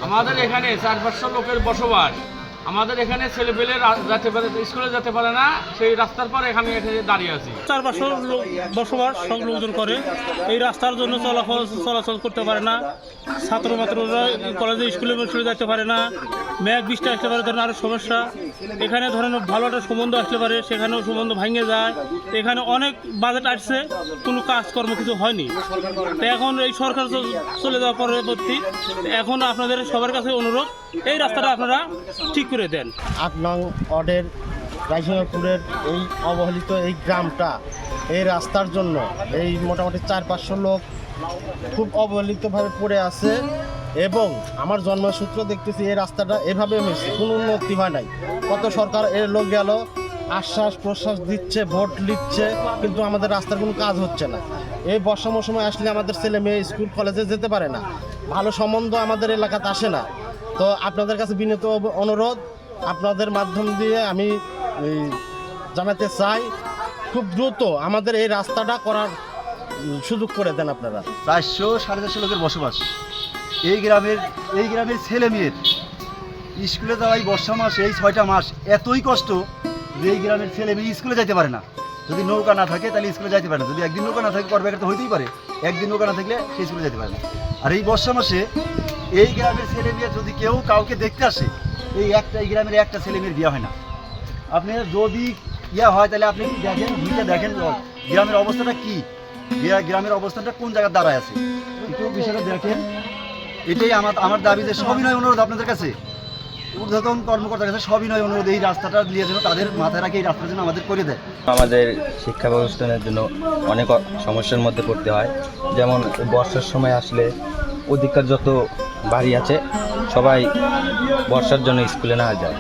আমাদের এখানে 400-500 লোকের বসবাস। আমাদের এখানে ছেলেপেলে যেতে পারে, স্কুলে যেতে পারে না, সেই রাস্তার পর এখানে দাঁড়িয়ে আছি। 400 লোক বসবাস, সব লোকজন করে। এই রাস্তার জন্য চলাচল করতে পারে না। ছাত্রছাত্রীরা কলেজে স্কুলে যেতে পারে না। মেঘ বৃষ্টি আসতে পারে, ধরেন আরও সমস্যা। এখানে ধরেন ভালো একটা সম্বন্ধ আসতে পারে, সেখানেও সম্বন্ধ ভেঙে যায়। এখানে অনেক বাজেট আসছে, কোনো কাজকর্ম কিছু হয়নি। তো এখন এই সরকার চলে যাওয়ার পরবর্তী, এখন আপনাদের সবার কাছে অনুরোধ, এই রাস্তাটা আপনারা ঠিক করে দেন। 8 নং ওয়ার্ডের রাইসিংপুরের এই অবহেলিত এই গ্রামটা, এই রাস্তার জন্য এই মোটামুটি 400-500 লোক খুব অবহেলিতভাবে পড়ে আছে। এবং আমার জন্মসূত্র দেখতেছি এই রাস্তাটা এভাবে হয়েছে, কোনো উন্নতি হয় নাই। কত সরকার এর লোক গেল, আশ্বাস প্রশ্বাস দিচ্ছে, ভোট লিখছে, কিন্তু আমাদের রাস্তার কোনো কাজ হচ্ছে না। এই বর্ষা মৌসুমে আসলে আমাদের ছেলে মেয়ে স্কুল কলেজে যেতে পারে না, ভালো সম্বন্ধ আমাদের এলাকাতে আসে না। তো আপনাদের কাছে বিনীত অনুরোধ, আপনাদের মাধ্যম দিয়ে আমি জানাতে চাই, খুব দ্রুত আমাদের এই রাস্তাটা করার সুযোগ করে দেন আপনারা। 400-450 লোকের বসবাস। এই গ্রামের ছেলে মেয়ের স্কুলে যাওয়া এই বর্ষা মাস, এই 6টা মাস এতই কষ্ট যে এই গ্রামের ছেলে মেয়ে স্কুলে যাইতে পারে না। যদি নৌকা না থাকে তাহলে স্কুলে যাইতে পারে না। যদি একদিন নৌকা না থাকে, করবে তো হইতেই পারে, একদিন নৌকা না থাকলে সে স্কুলে যেতে পারে না। আর এই বর্ষা মাসে এই গ্রামের ছেলে মেয়ে যদি কেউ কাউকে দেখতে আসে, এই গ্রামের একটা ছেলে মেয়ের বিয়ে হয় না। আপনি যদি হয় তাহলে আপনি দেখেন, ঘুরে দেখেন গ্রামের অবস্থাটা কি, গ্রামের অবস্থাটা কোন জায়গায় দাঁড়ায় আছে, একটু বিষয়টা দেখেন। এটাই আমার দাবি, যে সবিনয় অনুরোধ আপনাদের কাছে, ঊর্ধ্বতন কর্মকর্তার কাছে সবিনয় অনুরোধ, এই রাস্তাটা নিয়ে যেন তাদের মাথায় রাখে, এই রাস্তাটা যেন আমাদের করে দেয়। আমাদের শিক্ষা ব্যবস্থার জন্য অনেক সমস্যার মধ্যে পড়তে হয়। যেমন বর্ষার সময় আসলে অধিকার যত বাড়ি আছে সবাই বর্ষার জন্য স্কুলে না যায়।